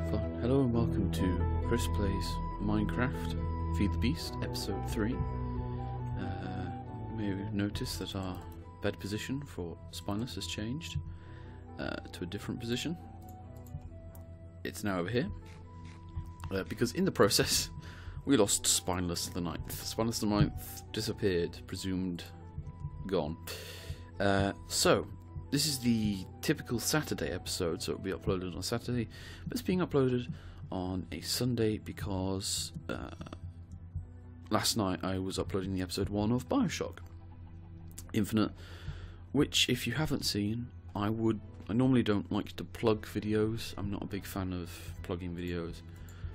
Hello and welcome to Chris Plays Minecraft Feed the Beast, Episode 3. You may have noticed that our bed position for Spineless has changed to a different position. It's now over here, because in the process we lost Spineless the Ninth. Spineless the Ninth disappeared, presumed gone. So, this is the typical Saturday episode, so it will be uploaded on Saturday, but it's being uploaded on a Sunday because last night I was uploading the episode 1 of Bioshock Infinite, which, if you haven't seen, I normally don't like to plug videos. I'm not a big fan of plugging videos,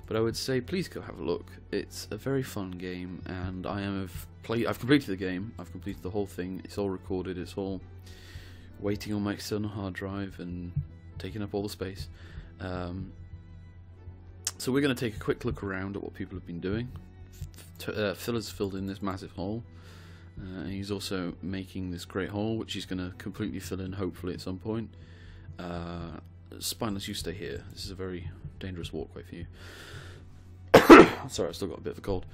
but I would say please go have a look. It's a very fun game, and I've completed the game. I've completed the whole thing. It's all recorded. It's all waiting on my external hard drive and taking up all the space. So we're going to take a quick look around at what people have been doing. Phil has filled in this massive hole. He's also making this great hole, which he's going to completely fill in, hopefully, at some point. Spineless, you stay here. This is a very dangerous walkway for you. Sorry, I've still got a bit of a cold.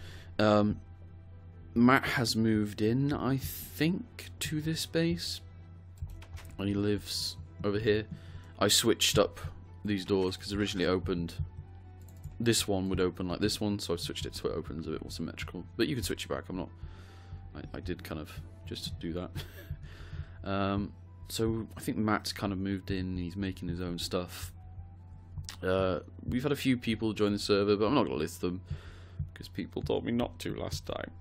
Matt has moved in, I think, to this base. And he lives over here. I switched up these doors because originally it opened. This one would open like this one, so I switched it so it opens a bit more symmetrical. But you can switch it back. I did kind of just do that. So I think Matt's kind of moved in. He's making his own stuff. We've had a few people join the server, but I'm not going to list them because people told me not to last time.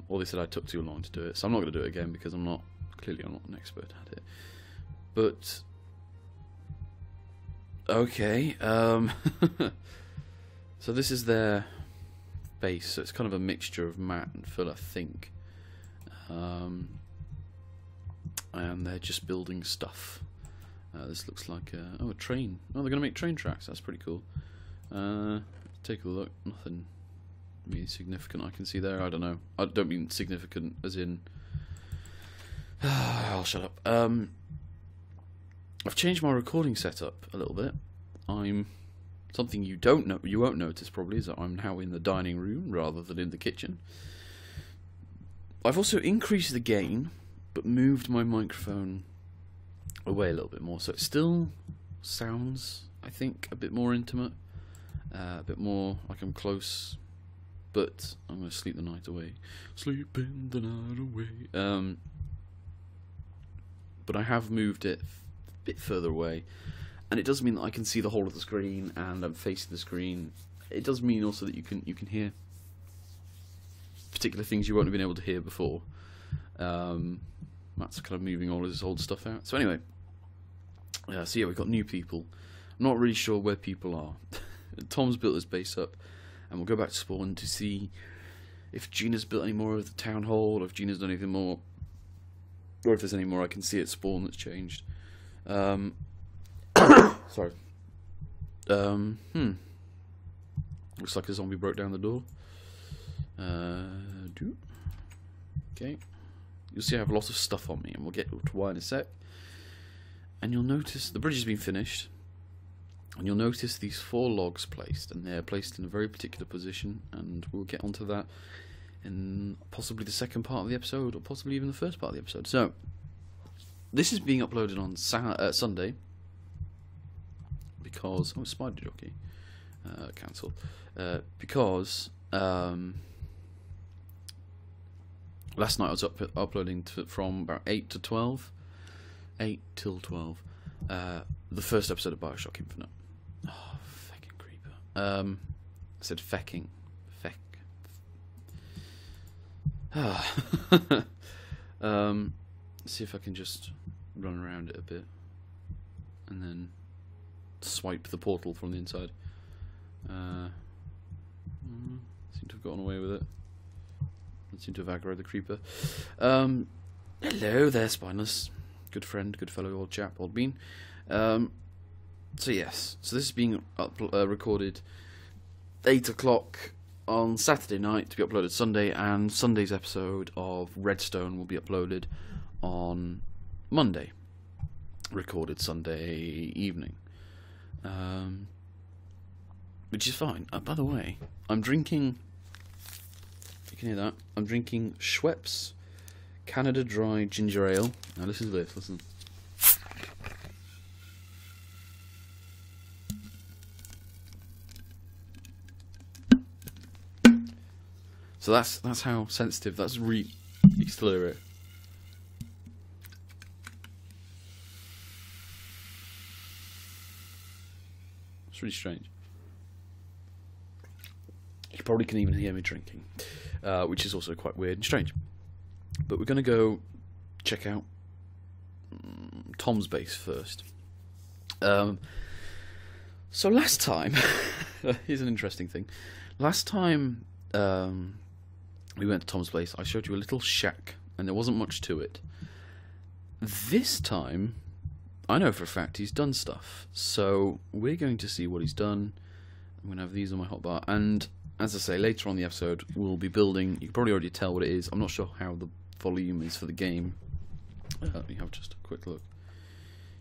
Or they said I took too long to do it, so I'm not going to do it again because clearly I'm not an expert at it. But okay, so this is their base. So it's kind of a mixture of Matt and Phil, I think. And they're just building stuff. This looks like a train. Oh, they're going to make train tracks. That's pretty cool. Take a look. Nothing really significant I can see there. I don't know. I don't mean significant as in. I'll shut up. I've changed my recording setup a little bit. Something you won't notice probably is that I'm now in the dining room rather than in the kitchen. I've also increased the gain, but moved my microphone away a little bit more, so it still sounds, I think, a bit more intimate, a bit more like I'm close. But I'm going to sleep the night away. Sleeping the night away. But I have moved it a bit further away, and it does mean that I can see the whole of the screen, and I'm facing the screen. It does mean also that you can hear particular things you won't have been able to hear before. Matt's kind of moving all of his old stuff out. So anyway, so yeah, we've got new people. I'm not really sure where people are. Tom's built his base up, and we'll go back to spawn to see if Gina's built any more of the town hall, or if Gina's done anything more. Or if there's any more I can see at spawn that's changed. Sorry. Looks like a zombie broke down the door. Okay. You'll see I have a lot of stuff on me, and we'll get to why in a sec. And you'll notice the bridge has been finished. And you'll notice these 4 logs placed, and they're placed in a very particular position, and we'll get onto that in possibly the second part of the episode, or possibly even the first part of the episode. So, this is being uploaded on Sunday, because... Oh, Spider Jockey. Cancel. Because... last night I was uploading from about 8 to 12. 8 till 12. The first episode of Bioshock Infinite. Oh, fecking creeper. I said fecking. See if I can just run around it a bit and then swipe the portal from the inside. Seem to have gotten away with it. I seem to have aggroed the creeper. Hello there, Spineless. Good friend, good fellow, old chap, old bean. So yes, so this is being recorded 8 o'clock on Saturday night to be uploaded Sunday, and Sunday's episode of Redstone will be uploaded on Monday, recorded Sunday evening. which is fine. By the way, I'm drinking. You can hear that. I'm drinking Schweppes Canada Dry Ginger Ale. Now listen to this. Listen. So that's how sensitive. That's you can still hear it. It's really strange. You probably can even hear me drinking, which is also quite weird and strange. But we're going to go check out Tom's base first. So last time, here's an interesting thing. Last time we went to Tom's place, I showed you a little shack, and there wasn't much to it. This time, I know for a fact he's done stuff. So we're going to see what he's done. I'm going to have these on my hotbar, and as I say, later on in the episode, we'll be building. You can probably already tell what it is. I'm not sure how the volume is for the game. Let me have just a quick look.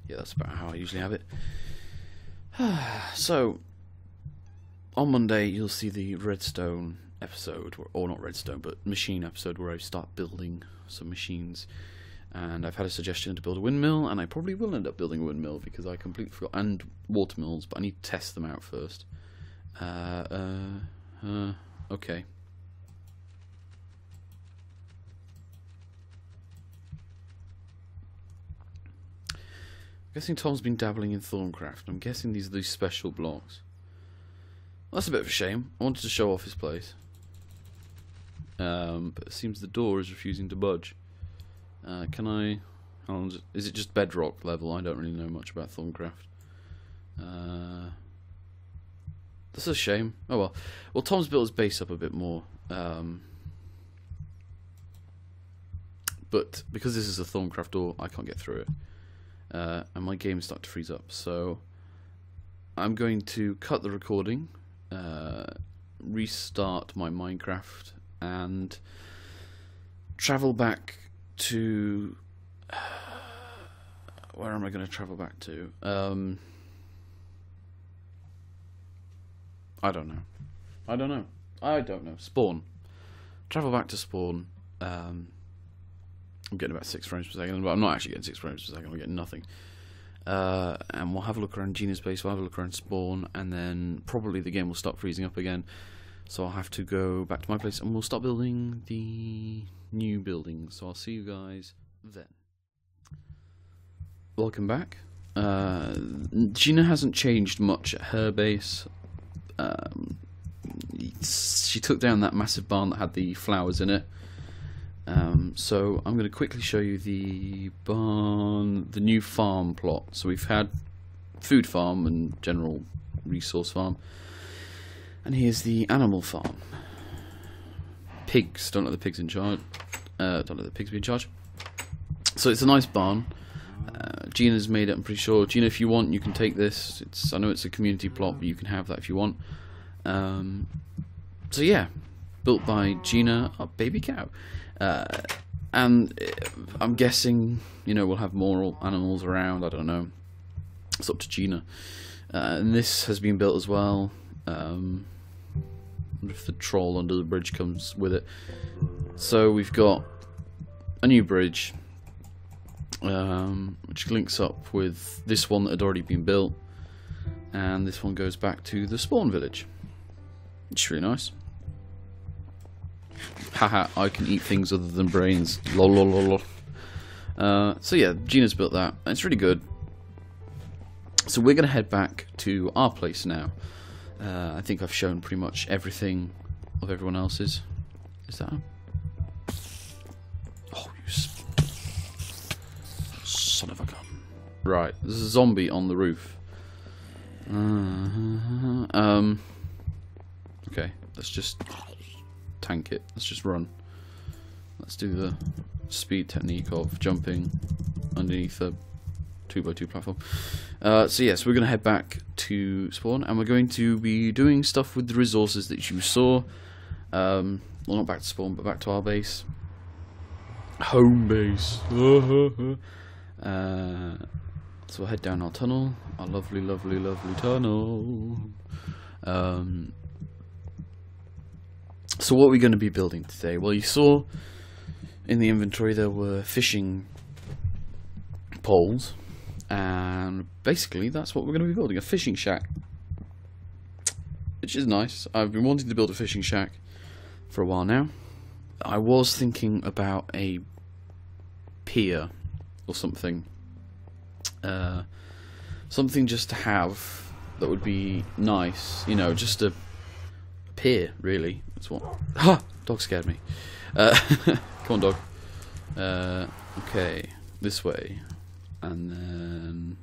Yeah, that's about how I usually have it. So, on Monday, you'll see the redstone episode, or not redstone, but machine episode, where I start building some machines. And I've had a suggestion to build a windmill, and I probably will end up building a windmill because I completely forgot, and water mills, but I need to test them out first. Okay. I'm guessing Tom's been dabbling in Thorncraft. I'm guessing these are these special blocks. Well, that's a bit of a shame. I wanted to show off his place. But it seems the door is refusing to budge. Can I... How long is it just bedrock level? I don't really know much about Thorncraft. That's a shame. Oh well. Well, Tom's built his base up a bit more. But because this is a Thorncraft door, I can't get through it. And my game is starting to freeze up. So I'm going to cut the recording, restart my Minecraft, and travel back to... where am I going to travel back to? I don't know. Spawn. Travel back to Spawn. I'm getting about 6 frames per second, but I'm not actually getting 6 frames per second. I'm getting nothing. And we'll have a look around Gina's base. We'll have a look around Spawn, and then probably the game will start freezing up again. So I'll have to go back to my place, and we'll start building the new buildings. So I'll see you guys then. Welcome back. Gina hasn't changed much at her base. She took down that massive barn that had the flowers in it. So I'm going to quickly show you the barn, the new farm plot. So we've had food farm and general resource farm, and here's the animal farm. Pigs, don't let the pigs in charge. Don't let the pigs be in charge. So it's a nice barn. Gina's made it, I'm pretty sure. Gina, if you want, you can take this. I know it's a community plot, but you can have that if you want. So yeah, built by Gina, a baby cow. And I'm guessing, you know, we'll have more animals around. I don't know. It's up to Gina. And this has been built as well. If the troll under the bridge comes with it. So we've got a new bridge, which links up with this one that had already been built, and this one goes back to the spawn village. It's really nice. Haha, I can eat things other than brains. Lol lol lol lol. So yeah, Gina's built that. It's really good. So we're going to head back to our place now. I think I've shown pretty much everything of everyone else's. Is that? Oh, you son of a gun! Right, there's a zombie on the roof. Okay, let's just tank it. Let's just run. Let's do the speed technique of jumping underneath a 2x2 platform. So yes, we're going to head back to spawn, and we're going to be doing stuff with the resources that you saw. Well, not back to spawn, but back to our base. Home base. So So we'll head down our tunnel, our lovely, lovely, lovely tunnel. So what are we going to be building today? Well, you saw in the inventory there were fishing poles, and basically that's what we're going to be building, a fishing shack. Which is nice. I've been wanting to build a fishing shack for a while now. I was thinking about a pier or something. Something just to have that would be nice, you know, just a pier, really. That's what. Ha! Dog scared me. Come on, dog. Okay, this way, and then.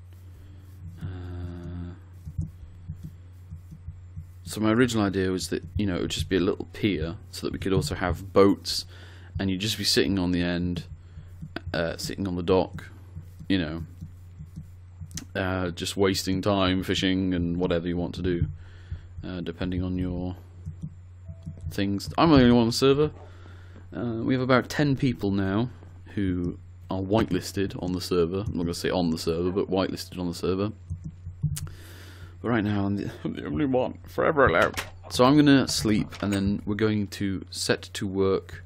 So my original idea was that, you know, it would just be a little pier, so that we could also have boats, and you'd just be sitting on the end, sitting on the dock, you know, just wasting time fishing and whatever you want to do, depending on your things. I'm the only one on the server. We have about 10 people now who are whitelisted on the server. I'm not going to say on the server, but whitelisted on the server. But right now I'm the only one, forever allowed. So I'm going to sleep, and then we're going to set to work.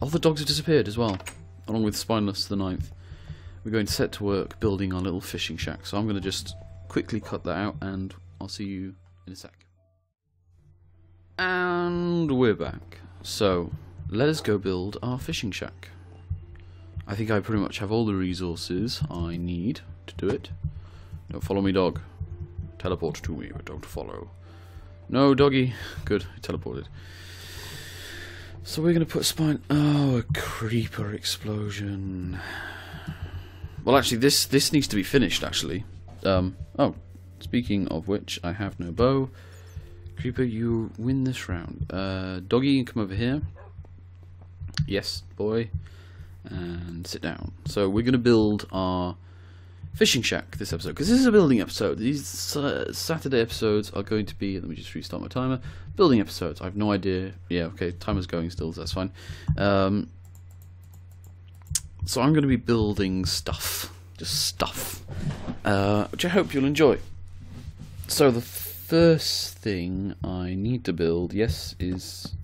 All the dogs have disappeared as well, along with Spineless the 9th. We're going to set to work building our little fishing shack. So I'm going to just quickly cut that out, and I'll see you in a sec. And we're back. So let us go build our fishing shack. I think I pretty much have all the resources I need to do it. Don't follow me, dog. Teleport to me, but don't follow. No, doggy. Good, he teleported. So we're going to put spine... Oh, a creeper explosion. Well, actually, this needs to be finished, actually. Oh, speaking of which, I have no bow. Creeper, you win this round. Doggy, you can come over here. Yes, boy. And sit down. So we're going to build our fishing shack this episode, because this is a building episode. These Saturday episodes are going to be, let me just restart my timer, building episodes. I have no idea. Yeah, okay, timer's going still, so that's fine. So I'm going to be building stuff, just stuff, which I hope you'll enjoy. So the first thing I need to build, yes, is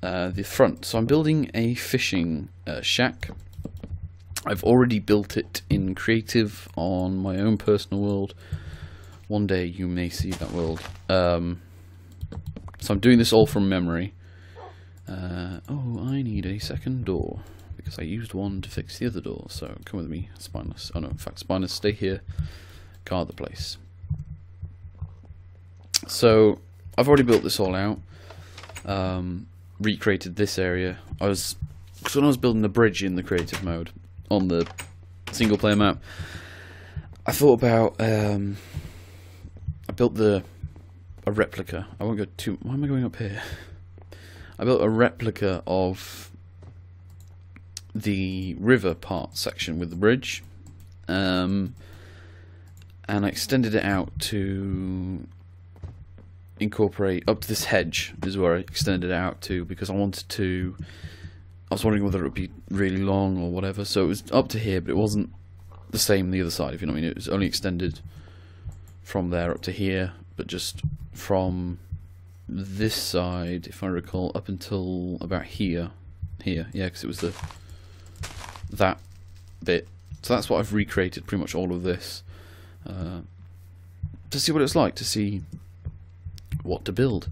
the front. So I'm building a fishing shack. I've already built it in creative on my own personal world. One day you may see that world. So I'm doing this all from memory. Oh, I need a second door, because I used one to fix the other door. So come with me, Spineless. Oh no, in fact, Spineless, stay here. Guard the place. So I've already built this all out. Recreated this area. Because when I was building the bridge in the creative mode, on the single player map, I thought about I built a replica. I won't go too. Why am I going up here? I built a replica of the river part section with the bridge, and I extended it out to incorporate up to this hedge. Is where I extended it out to, because I wanted to. I was wondering whether it would be really long or whatever, so it was up to here, but it wasn't the same on the other side, if you know what I mean. It was only extended from there up to here, but just from this side, if I recall, up until about here. Yeah, because it was that bit. So that's what I've recreated, pretty much all of this, to see what it's like, to see what to build.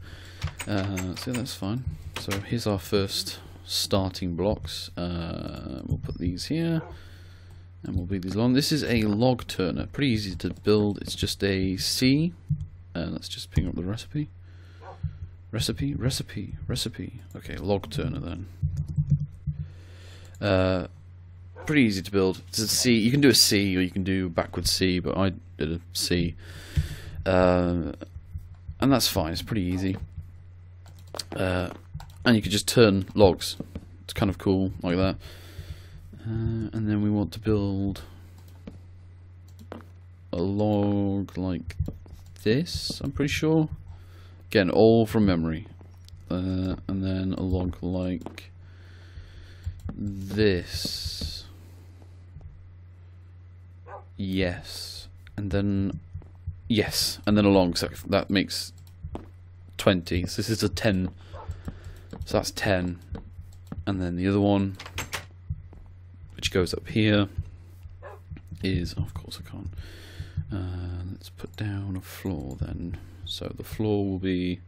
So that's fine. So here's our first starting blocks. We'll put these here, and we'll leave these along. This is a log turner, pretty easy to build. It's just a C. Let's just ping up the recipe. Recipe. Okay, log turner then. Pretty easy to build. It's a C. You can do a C, or you can do backwards C, but I did a C. And that's fine. It's pretty easy. And you could just turn logs. It's kind of cool, like that. And then we want to build a log like this, I'm pretty sure. Again, all from memory. And then a log like this. Yes. And then... Yes. And then along. So that makes 20. So this is a 10. So that's 10. And then the other one, which goes up here, is... Oh, of course I can't. Let's put down a floor then. So the floor will be...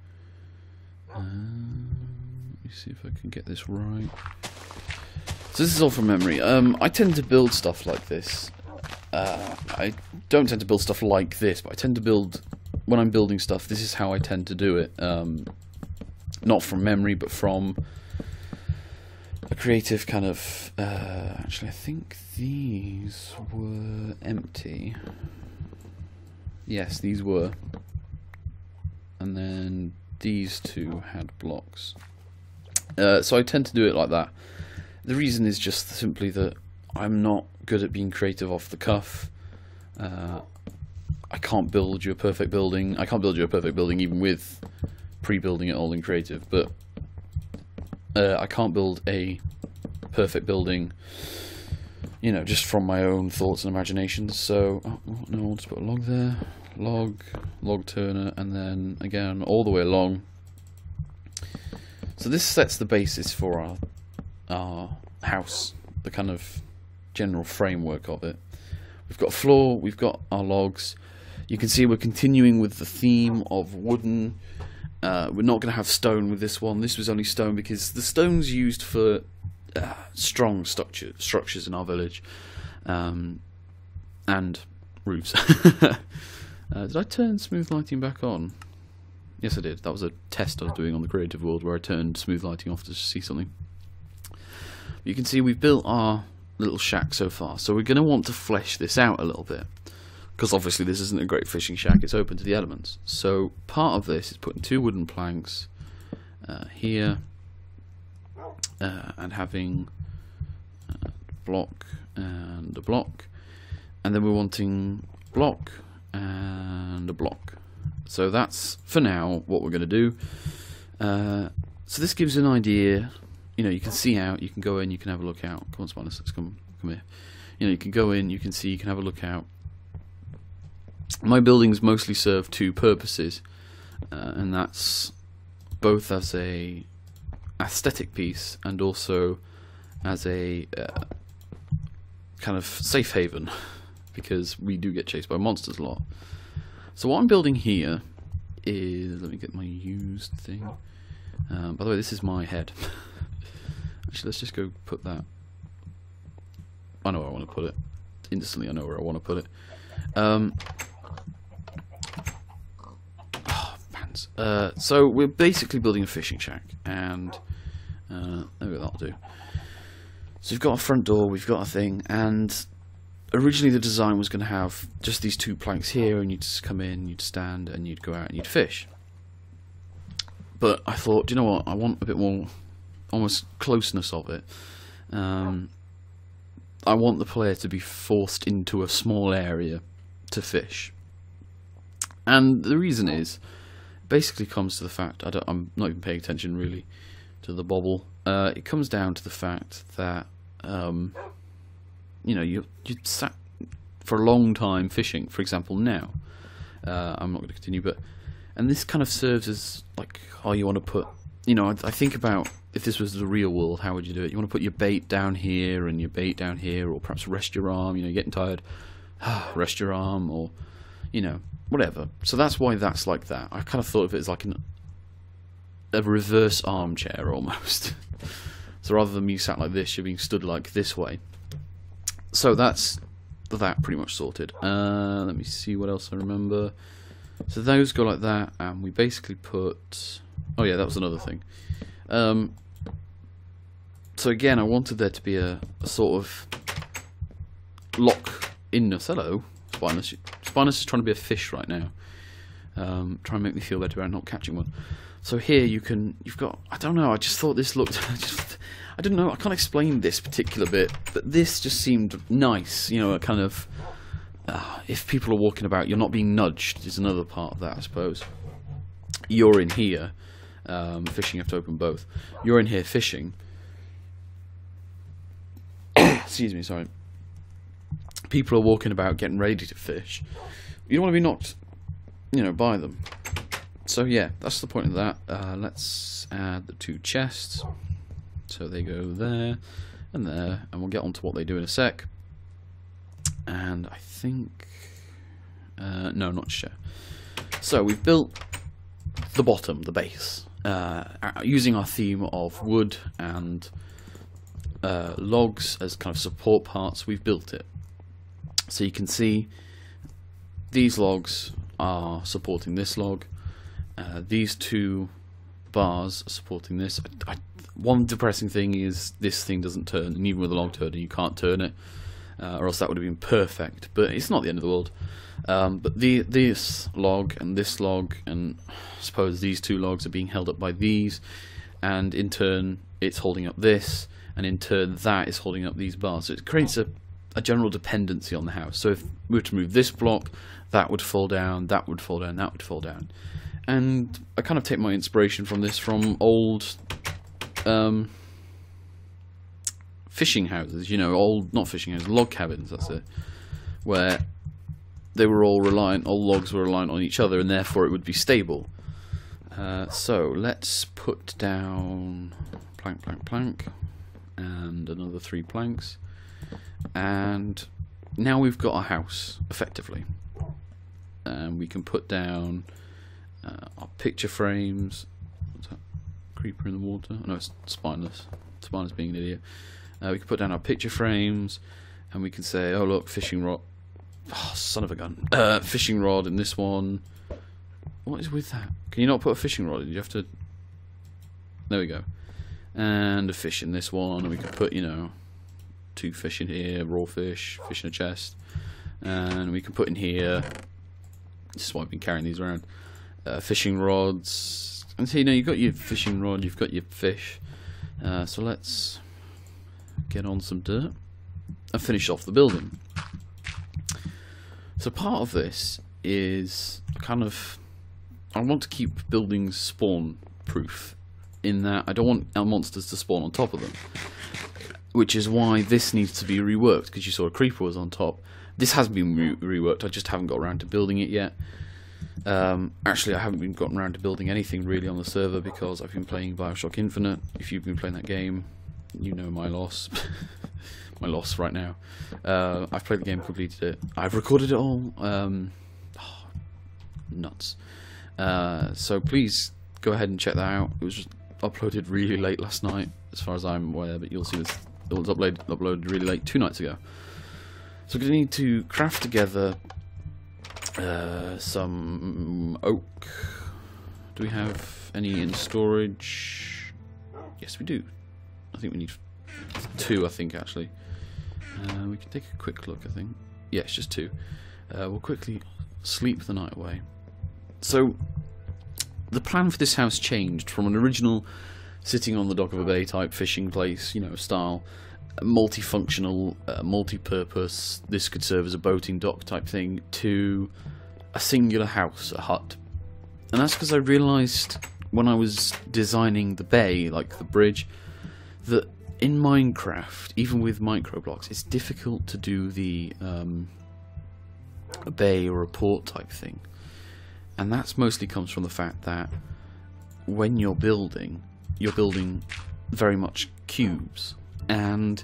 let me see if I can get this right. So this is all from memory. I tend to build stuff like this. I don't tend to build stuff like this, but I tend to build... When I'm building stuff, this is how I tend to do it. Not from memory, but from a creative kind of... actually, I think these were empty. Yes, these were. And then these two had blocks. So I tend to do it like that. The reason is just simply that I'm not good at being creative off the cuff. I can't build you a perfect building. I can't build you a perfect building even with pre-building it all in creative, but I can't build a perfect building, you know, just from my own thoughts and imaginations. So, oh, no, I'll just put a log there. Log turner, and then again all the way along. So this sets the basis for our house, the kind of general framework of it. We've got a floor, we've got our logs. You can see we're continuing with the theme of wooden. We're not going to have stone with this one. This was only stone because the stone's used for strong structures in our village, and roofs. Did I turn smooth lighting back on? Yes, I did. That was a test I was doing on the creative world where I turned smooth lighting off to see something. You can see we've built our little shack so far, so we're going to want to flesh this out a little bit, because obviously this isn't a great fishing shack, it's open to the elements. So part of this is putting 2 wooden planks here, and having a block and a block, and then we're wanting block and a block. So that's for now what we're going to do. So this gives an idea. You know, you can see out, you can go in, you can have a look out. Come on, Spinus, let's come here. You know, you can go in, you can see, you can have a look out. My buildings mostly serve 2 purposes, and that's both as a aesthetic piece and also as a kind of safe haven, because we do get chased by monsters a lot. So what I'm building here is... Let me get my used thing. By the way, this is my head. Actually, let's just go put that... I know where I want to put it. Instantly I know where I want to put it. Oh, pants. So we're basically building a fishing shack, and maybe that'll do. So we've got a front door, we've got a thing, and originally the design was going to have just these 2 planks here, and you'd just come in, you'd stand, and you'd go out and you'd fish. But I thought, do you know what, I want a bit more, almost closeness of it. I want the player to be forced into a small area to fish. And the reason is, basically comes to the fact, I'm not even paying attention really to the bobble. It comes down to the fact that, you know, you sat for a long time fishing, for example, now. I'm not going to continue, but... And this kind of serves as, like, oh, you want to put... You know, I think about, if this was the real world, how would you do it? You want to put your bait down here, and your bait down here, or perhaps rest your arm, you know, you're getting tired, rest your arm, or, you know, whatever. So that's why that's like that. I kind of thought of it as like a reverse armchair, almost. So rather than me sat like this, you're being stood like this way. So that's that pretty much sorted. Let me see what else I remember. So those go like that, and we basically put... Oh yeah, that was another thing. So again, I wanted there to be a sort of lock-inness. Hello, Spinus. Spinus is trying to be a fish right now. Trying to make me feel better about not catching one. So here you've got, I don't know, I just thought this looked, I don't know, I can't explain this particular bit, but this just seemed nice, you know, a kind of, if people are walking about, you're not being nudged, is another part of that, I suppose. You're in here, fishing, you have to open both. You're in here fishing. Excuse me, sorry. people are walking about getting ready to fish, you don't want to be knocked, you know, by them. So yeah, that's the point of that. Let's add the 2 chests. So they go there, and we'll get on to what they do in a sec. And I think... no, not sure. So we've built the bottom, the base, using our theme of wood and logs as kind of support parts. We've built it. So you can see these logs are supporting this log. These 2 bars are supporting this. One depressing thing is this thing doesn't turn, and even with a log turner you can't turn it, or else that would have been perfect, but it's not the end of the world. But this log, and I suppose these 2 logs are being held up by these, and in turn it's holding up this, and in turn that is holding up these bars. So it creates a general dependency on the house. So if we were to move this block, that would fall down, that would fall down, that would fall down. And I kind of take my inspiration from this from old fishing houses, you know, not fishing houses, log cabins, that's it, where they were all logs were reliant on each other, and therefore it would be stable. So let's put down plank, plank, plank, and another 3 planks, and now we've got our house, effectively. And we can put down our picture frames. What's that? Creeper in the water? Oh, no, it's spineless. Spineless being an idiot. We can put down our picture frames, and we can say, oh look, fishing rod. Oh, son of a gun. Fishing rod in this one. What is with that? Can you not put a fishing rod in? You have to... There we go. And a fish in this one, and we can put, you know, 2 fish in here, raw fish, fish in a chest. And we can put in here... This is why I've been carrying these around. Fishing rods, and so, you know, you've got your fishing rod, you've got your fish. So let's get on some dirt and finish off the building. So part of this is kind of, I want to keep buildings spawn proof, in that I don't want our monsters to spawn on top of them, which is why this needs to be reworked, because you saw a creeper was on top. This has been reworked, I just haven't got around to building it yet. Actually, I haven't gotten around to building anything really on the server because I've been playing Bioshock Infinite. If you've been playing that game, you know my loss. My loss right now. I've played the game, completed it. I've recorded it all. Nuts. So please go ahead and check that out. It was just uploaded really late last night, as far as I'm aware, but you'll see this. It was uploaded really late 2 nights ago. So we're going to need to craft together some oak. Do we have any in storage? Yes, we do. I think we need 2, I think, actually. We can take a quick look, I think. Yeah, it's just 2. We'll quickly sleep the night away. So, the plan for this house changed from an original sitting on the dock of a bay type fishing place, you know, style, multifunctional, multi-purpose, this could serve as a boating dock type thing, to a singular house, a hut. And that's because I realised when I was designing the bay, like the bridge, that in Minecraft, even with microblocks, it's difficult to do the a bay or a port type thing. And that mostly comes from the fact that when you're building very much cubes. And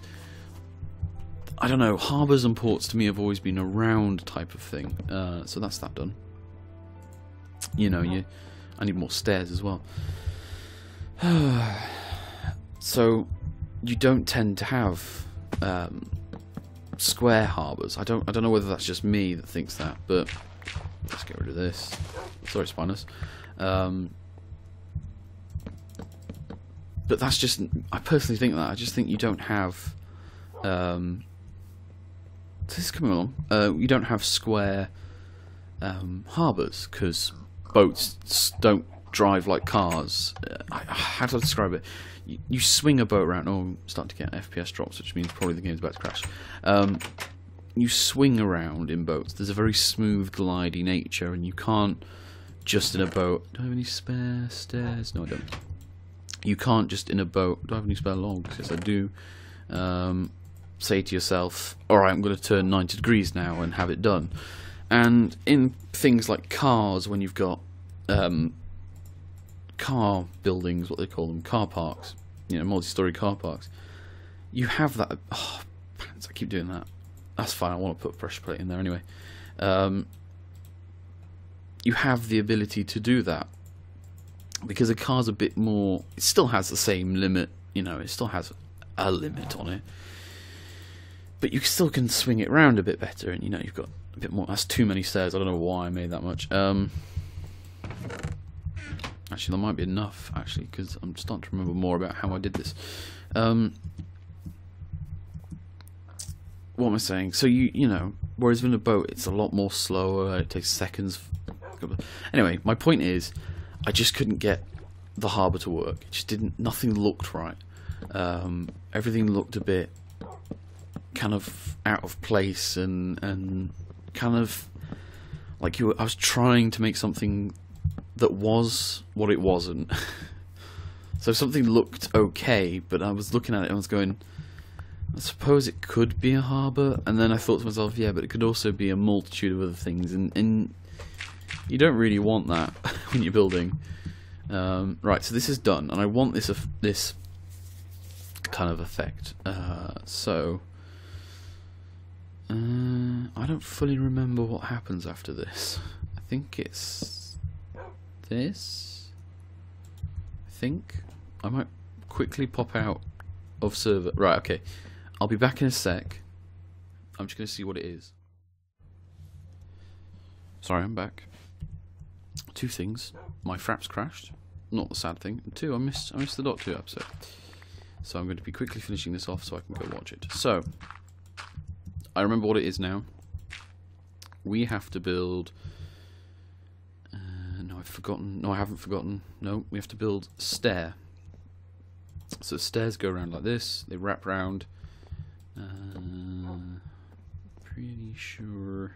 I don't know, harbours and ports to me have always been a round type of thing. So that's that done. You know, I need more stairs as well. So you don't tend to have square harbours. I don't know whether that's just me that thinks that, but let's get rid of this. Sorry, Spinus. But that's just, I personally think that. I just think you don't have this is coming along. You don't have square harbours, because boats don't drive like cars. How do I describe it? You swing a boat around. Oh, I'm starting to get FPS drops, which means probably the game's about to crash. You swing around in boats. There's a very smooth, glidey nature, and you can't just in a boat. Do I have any spare stairs? No, I don't. You can't just in a boat. Do I have any spare logs? Yes, I do. say to yourself, alright, I'm going to turn 90 degrees now and have it done. And in things like cars, when you've got car buildings, what they call them, car parks, you know, multi-story car parks, you have that. Oh, pants, I keep doing that. That's fine, I want to put a pressure plate in there anyway. You have the ability to do that because a car's a bit more. It still has the same limit, you know, it still has a limit on it, but you still can swing it around a bit better, and you know, you've got a bit more. That's too many stairs. I don't know why I made that much. Actually, there might be enough, actually, because I'm starting to remember more about how I did this. What am I saying? So you know, whereas in a boat, it's a lot more slower. It takes seconds. Anyway, my point is, I just couldn't get the harbour to work. It just didn't. Nothing looked right. Everything looked a bit kind of out of place and kind of like I was trying to make something that was what it wasn't. So something looked okay, but I was looking at it and I was going, I suppose it could be a harbour, and then I thought to myself, yeah, but it could also be a multitude of other things, and you don't really want that when you're building. Right, so this is done, and I want this kind of effect. I don't fully remember what happens after this. I think it's this. I think I might quickly pop out of server. Right, okay. I'll be back in a sec. I'm just going to see what it is. Sorry, I'm back. Two things. My fraps crashed. Not the sad thing. And two, I missed the Doctor Who episode. So I'm going to be quickly finishing this off so I can go watch it. So, I remember what it is now. We have to build... no, I've forgotten. No, I haven't forgotten. No, we have to build a stair. So stairs go around like this. They wrap round. Pretty sure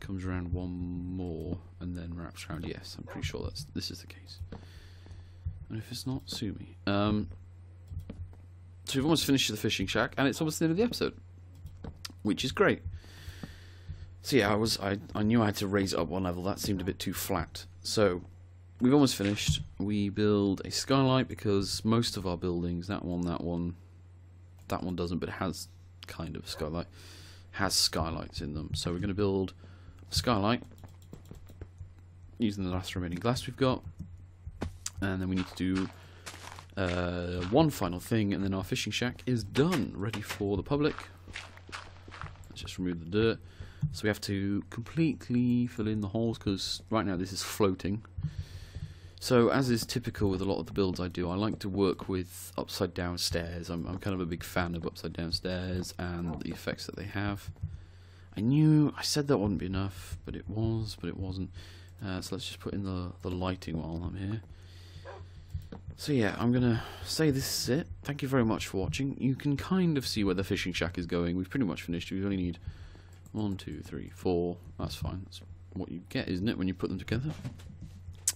comes around one more and then wraps around. Yes, I'm pretty sure this is the case. And if it's not, sue me. So we've almost finished the fishing shack, and it's almost the end of the episode, which is great. So yeah, I knew I had to raise it up one level. That seemed a bit too flat. So we've almost finished. We build a skylight because most of our buildings, that one doesn't, but it has kind of a skylight, has skylights in them. So we're going to build a skylight using the last remaining glass we've got, and then we need to do one final thing, and then our fishing shack is done, ready for the public. Let's just remove the dirt. So we have to completely fill in the holes because right now this is floating. So as is typical with a lot of the builds I do, I like to work with upside down stairs. I'm kind of a big fan of upside down stairs and the effects that they have. I said that wouldn't be enough, but it was, but it wasn't. So let's just put in the lighting while I'm here. So yeah, I'm going to say this is it. Thank you very much for watching. You can kind of see where the fishing shack is going. We've pretty much finished. We only need 1, 2, 3, 4. That's fine. That's what you get, isn't it, when you put them together?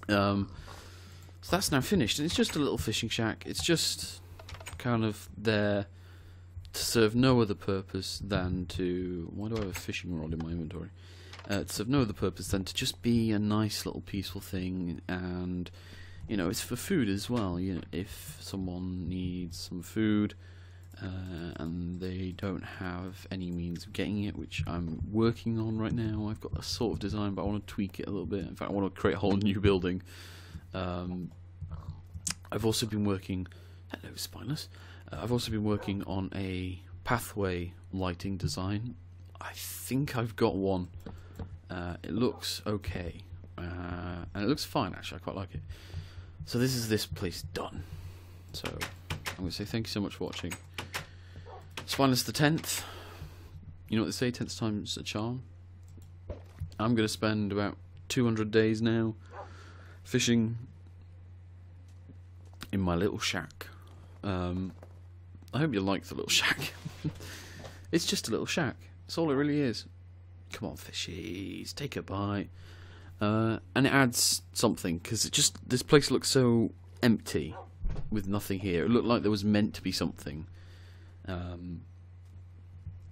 So that's now finished, and it's just a little fishing shack. It's just kind of there to serve no other purpose than to... Why do I have a fishing rod in my inventory? To serve no other purpose than to just be a nice little peaceful thing, and you know, it's for food as well. You know, if someone needs some food and they don't have any means of getting it, which I'm working on right now. I've got a sort of design, but I want to tweak it a little bit. In fact, I want to create a whole new building. I've also been working... Hello, Spineless. I've also been working on a pathway lighting design. I think I've got one. It looks okay. And it looks fine, actually. I quite like it. So this is this place done. So I'm going to say thank you so much for watching. Spineless the 10th. You know what they say, 10th time's a charm. I'm going to spend about 200 days now fishing in my little shack. I hope you like the little shack. It's just a little shack. That's all it really is. Come on, fishies, take a bite. And it adds something, because this place looks so empty with nothing here. It looked like there was meant to be something.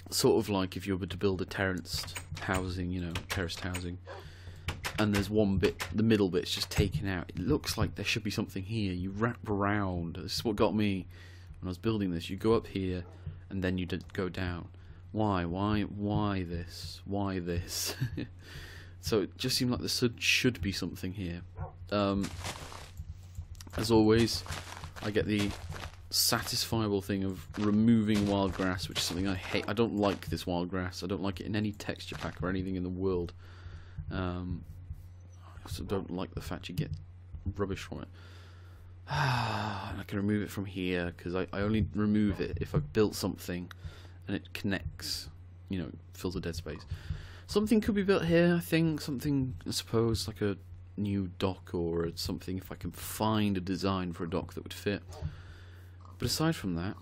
Sort of like if you were to build a terraced housing, terraced housing, and there's one bit, the middle bit's just taken out. It looks like there should be something here. You wrap around. This is what got me when I was building this. You go up here, and then you go down. Why this? Why this? So it just seemed like there should be something here. As always, I get the satisfiable thing of removing wild grass, which is something I hate. I don't like this wild grass. I don't like it in any texture pack or anything in the world. I also don't like the fact you get rubbish from it. And I can remove it from here, because I only remove it if I've built something and it connects, fills a dead space. Something could be built here, I think. Something, I suppose, like a new dock or something, if I can find a design for a dock that would fit. But aside from that,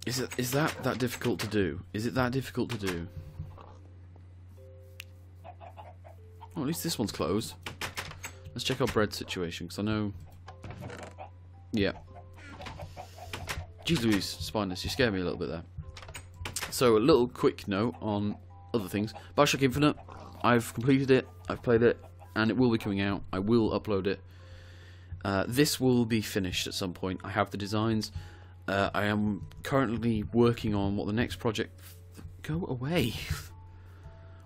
is that difficult to do? Is it that difficult to do? Well, at least this one's closed. Let's check our bread situation, because I know... Yeah. Jeez Louise, Spineless, you scared me a little bit there. So, a little quick note on other things. BioShock Infinite, I've completed it, I've played it, and it will be coming out. I will upload it. This will be finished at some point. I have the designs. I am currently working on what the next project... Go away!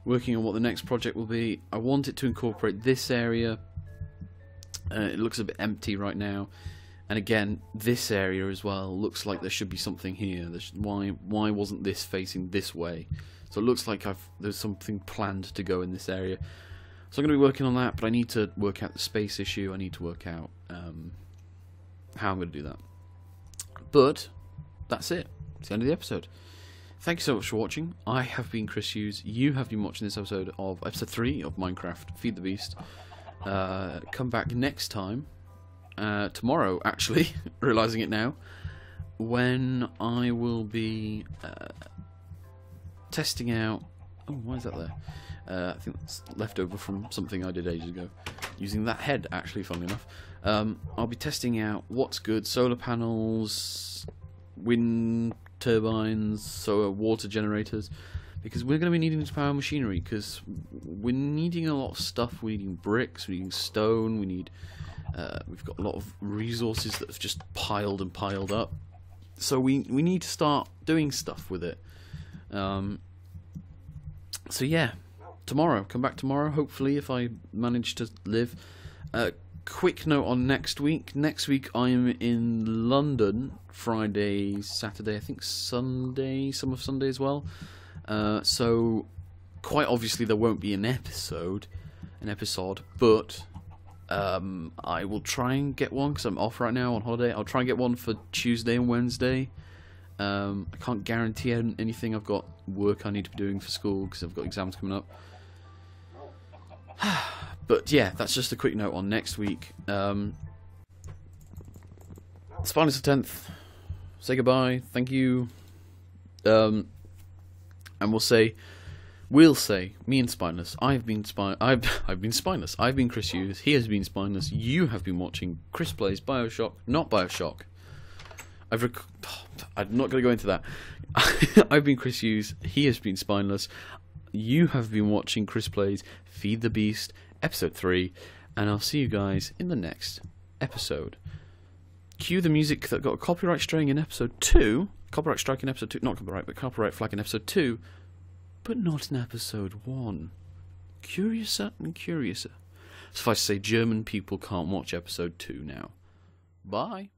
Working on what the next project will be. I want it to incorporate this area. It looks a bit empty right now. And again, this area as well looks like there should be something here. Why wasn't this facing this way? So it looks like there's something planned to go in this area. So I'm going to be working on that, but I need to work out the space issue. I need to work out how I'm going to do that. But that's it. It's the end of the episode. Thank you so much for watching. I have been Chris Hughes. You have been watching this episode of episode 3 of Minecraft Feed the Beast. Come back next time. Tomorrow, actually, realising it now, when I will be testing out... Oh, why is that there? I think that's left over from something I did ages ago. Using that head, actually, funnily enough. I'll be testing out what's good. Solar panels, wind turbines, solar water generators. Because we're going to be needing to power machinery. Because we're needing a lot of stuff. We're needing bricks, we're needing stone, we need... we've got a lot of resources that have just piled and piled up. So we need to start doing stuff with it. So yeah, tomorrow. Come back tomorrow, hopefully, if I manage to live. Quick note on next week. Next week I am in London. Friday, Saturday, I think Sunday, some of Sunday as well. So quite obviously there won't be an episode, but... I will try and get one, because I'm off right now on holiday. I'll try and get one for Tuesday and Wednesday. I can't guarantee anything. I've got work I need to be doing for school, because I've got exams coming up. But yeah, that's just a quick note on next week. Spineless the 10th. Say goodbye. Thank you. And we'll say... me and Spineless. I've been Spineless. I've been Chris Hughes. He has been Spineless. You have been watching Chris Plays BioShock, not BioShock. I'm not going to go into that. I've been Chris Hughes. He has been Spineless. You have been watching Chris Plays Feed the Beast, episode 3, and I'll see you guys in the next episode. Cue the music that got a copyright strike in episode 2. Copyright strike in episode 2. Not copyright, but copyright flag in episode 2. But not in episode 1. Curiouser and curiouser. Suffice to say, German people can't watch episode 2 now. Bye.